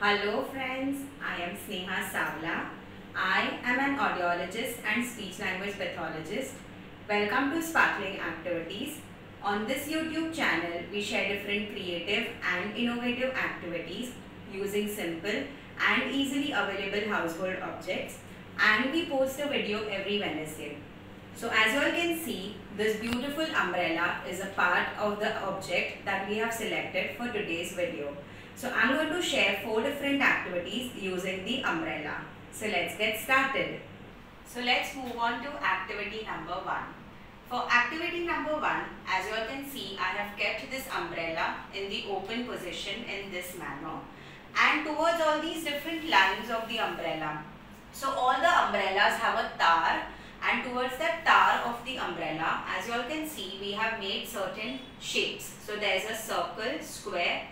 Hello friends, I am Sneha Savla. I am an audiologist and speech language pathologist. Welcome to Sparkling Activities. On this YouTube channel, we share different creative and innovative activities using simple and easily available household objects, and we post a video every Wednesday. So as you all can see, this beautiful umbrella is a part of the object that we have selected for today's video. So I'm going to share 4 different activities using the umbrella. So let's get started. So let's move on to activity number 1. For activity number 1, as you all can see, I have kept this umbrella in the open position in this manner and towards all these different lines of the umbrella. So all the umbrellas have a tar, and towards that tar of the umbrella, as you all can see, we have made certain shapes. So there is a circle, square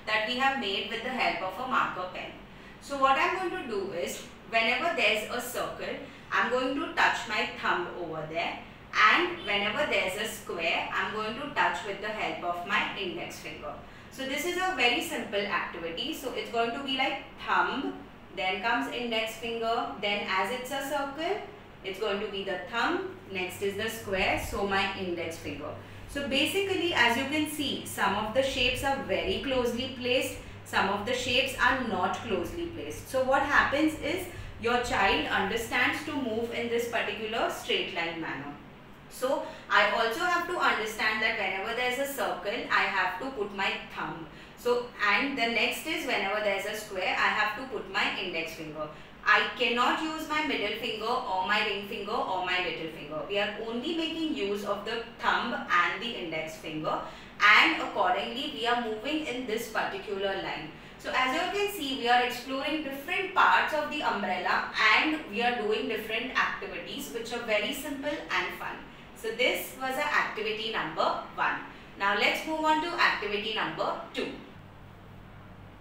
that we have made with the help of a marker pen. So what I am going to do is, whenever there is a circle, I am going to touch my thumb over there, and whenever there is a square, I am going to touch with the help of my index finger. So this is a very simple activity. So it's going to be like thumb, then comes index finger, then as it's a circle, it's going to be the thumb, next is the square, so my index finger. So basically, as you can see, some of the shapes are very closely placed, some of the shapes are not closely placed. So what happens is, your child understands to move in this particular straight line manner. So I also have to understand that whenever there is a circle, I have to put my thumb. So, and the next is, whenever there is a square, I have to put my index finger. I cannot use my middle finger or my ring finger or my little finger. We are only making use of the thumb and the index finger, and accordingly we are moving in this particular line. So as you can see, we are exploring different parts of the umbrella and we are doing different activities which are very simple and fun. So this was a activity number 1. Now let's move on to activity number 2.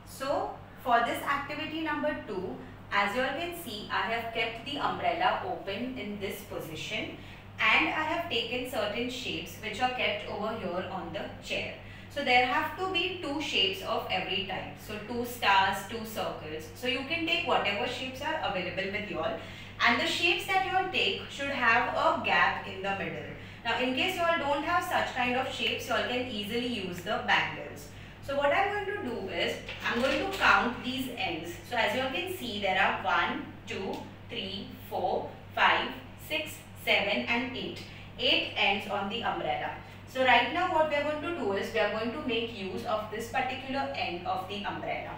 So for this activity number 2, as you all can see, I have kept the umbrella open in this position and I have taken certain shapes which are kept over here on the chair. So there have to be 2 shapes of every type. So 2 stars, 2 circles. So you can take whatever shapes are available with you all, and the shapes that you all take should have a gap in the middle. Now in case you all don't have such kind of shapes, you all can easily use the bangles. So what I am going to do is, I am going to count these ends. So as you all can see, there are 1, 2, 3, 4, 5, 6, 7 and 8. 8 ends on the umbrella. So right now what we are going to do is, we are going to make use of this particular end of the umbrella.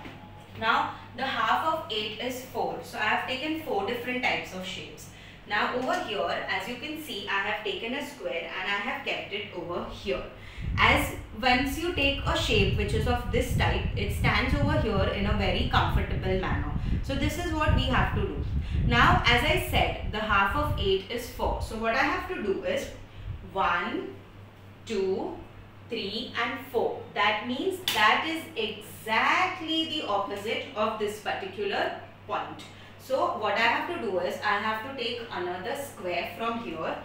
Now the half of 8 is 4. So I have taken 4 different types of shapes. Now over here, as you can see, I have taken a square and I have kept it over here. As once you take a shape which is of this type, it stands over here in a very comfortable manner. So this is what we have to do. Now as I said, the half of 8 is 4. So what I have to do is 1, 2, 3 and 4. That means that is exactly the opposite of this particular point. So what I have to do is, I have to take another square from here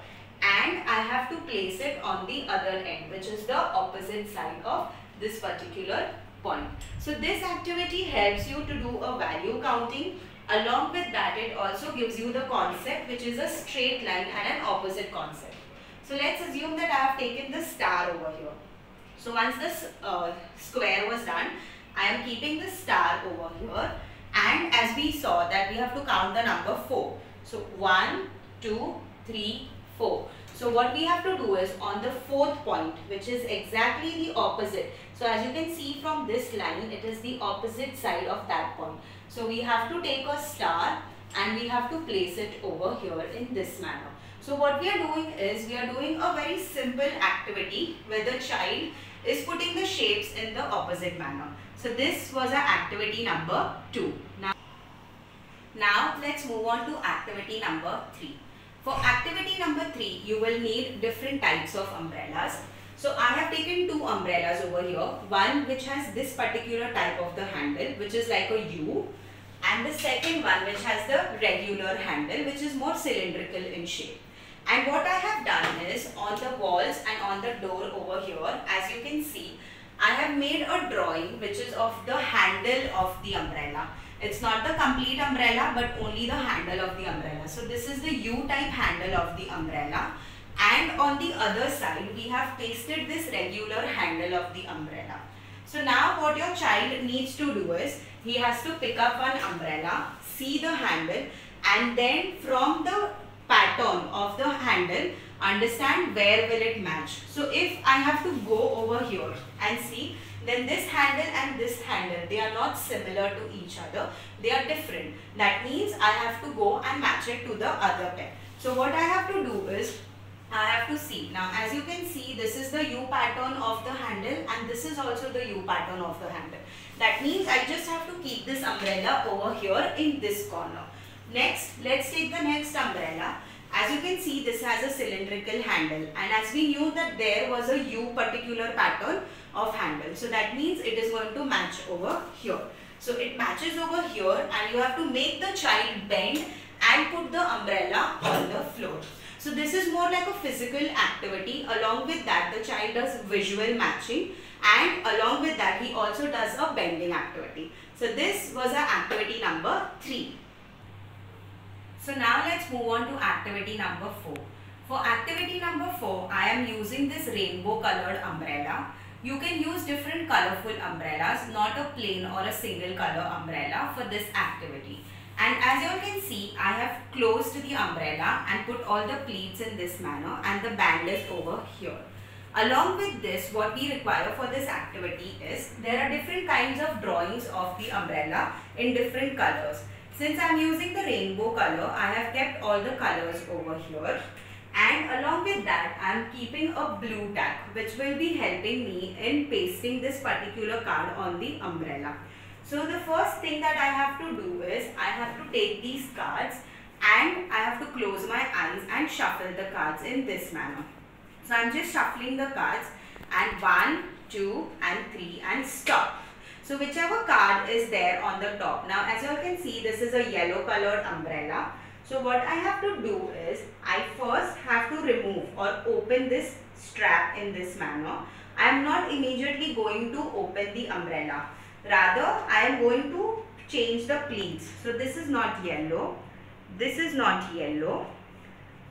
and I have to place it on the other end, which is the opposite side of this particular point. So this activity helps you to do a value counting. Along with that, it also gives you the concept, which is a straight line and an opposite concept. So let's assume that I have taken the star over here. So once this square was done, I am keeping the star over here, and as we saw that we have to count the number 4. So 1, 2, 3, 4. So what we have to do is, on the 4th point, which is exactly the opposite. So as you can see from this line, it is the opposite side of that point. So we have to take a star and we have to place it over here in this manner. So what we are doing is, we are doing a very simple activity where the child is putting the shapes in the opposite manner. So this was our activity number 2. Now let's move on to activity number 3. For activity number 3, you will need different types of umbrellas. So I have taken 2 umbrellas over here. One which has this particular type of the handle, which is like a U, and the second one which has the regular handle, which is more cylindrical in shape. And what I have done is, on the walls and on the door over here, as you can see, I have made a drawing which is of the handle of the umbrella. It's not the complete umbrella but only the handle of the umbrella. So this is the U-type handle of the umbrella, and on the other side we have pasted this regular handle of the umbrella. So now what your child needs to do is, he has to pick up one umbrella, see the handle, and then from the pattern of the handle understand where will it match. So if I have to go over here and see, then this handle and this handle, they are not similar to each other, they are different. That means I have to go and match it to the other pair. So what I have to do is, I have to see. Now as you can see, this is the U pattern of the handle and this is also the U pattern of the handle. That means I just have to keep this umbrella over here in this corner. Next, let's take the next umbrella. As you can see, this has a cylindrical handle, and as we knew that there was a U particular pattern of handle, so that means it is going to match over here. So it matches over here and you have to make the child bend and put the umbrella on the floor. So this is more like a physical activity. Along with that, the child does visual matching, and along with that he also does a bending activity. So this was our activity number 3. So now let's move on to activity number 4. For activity number 4, I am using this rainbow colored umbrella. You can use different colorful umbrellas, not a plain or a single color umbrella for this activity. And as you all can see, I have closed the umbrella and put all the pleats in this manner, and the band is over here. Along with this, what we require for this activity is, there are different kinds of drawings of the umbrella in different colors. Since I am using the rainbow color, I have kept all the colors over here, and along with that I am keeping a blue tag which will be helping me in pasting this particular card on the umbrella. So the first thing that I have to do is, I have to take these cards and I have to close my eyes and shuffle the cards in this manner. So I am just shuffling the cards, and 1, 2 and 3 and stop. So whichever card is there on the top. Now as you all can see, this is a yellow colored umbrella. So what I have to do is, I first have to remove or open this strap in this manner. I am not immediately going to open the umbrella. Rather, I am going to change the pleats. So this is not yellow. This is not yellow.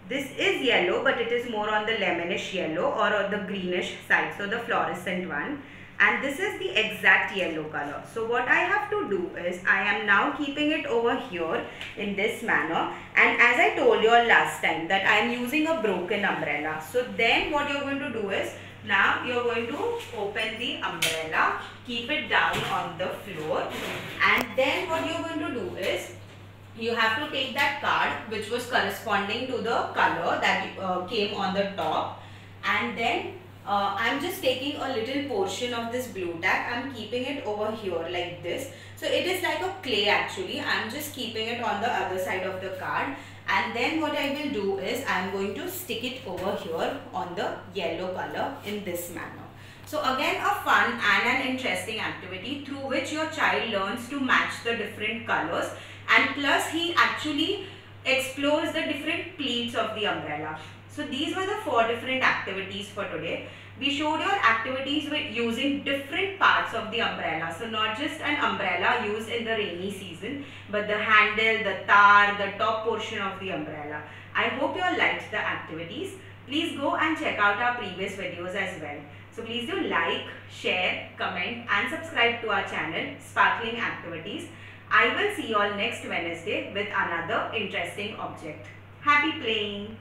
This is yellow, but it is more on the lemonish yellow or on the greenish side. So the fluorescent one. And this is the exact yellow color. So what I have to do is, I am now keeping it over here in this manner, and as I told you all last time that I am using a broken umbrella. So then what you are going to do is, now you are going to open the umbrella, keep it down on the floor, and then what you are going to do is, you have to take that card which was corresponding to the color that came on the top, and then I am just taking a little portion of this blue tag. I am keeping it over here like this. So it is like a clay actually. I am just keeping it on the other side of the card, and then what I will do is, I am going to stick it over here on the yellow color in this manner. So again, a fun and an interesting activity through which your child learns to match the different colors, and plus he actually explores the different pleats of the umbrella. So these were the 4 different activities for today. We showed your activities with using different parts of the umbrella. So not just an umbrella used in the rainy season, but the handle, the tar, the top portion of the umbrella. I hope you all liked the activities. Please go and check out our previous videos as well. So please do like, share, comment and subscribe to our channel Sparkling Activities. I will see you all next Wednesday with another interesting object. Happy playing!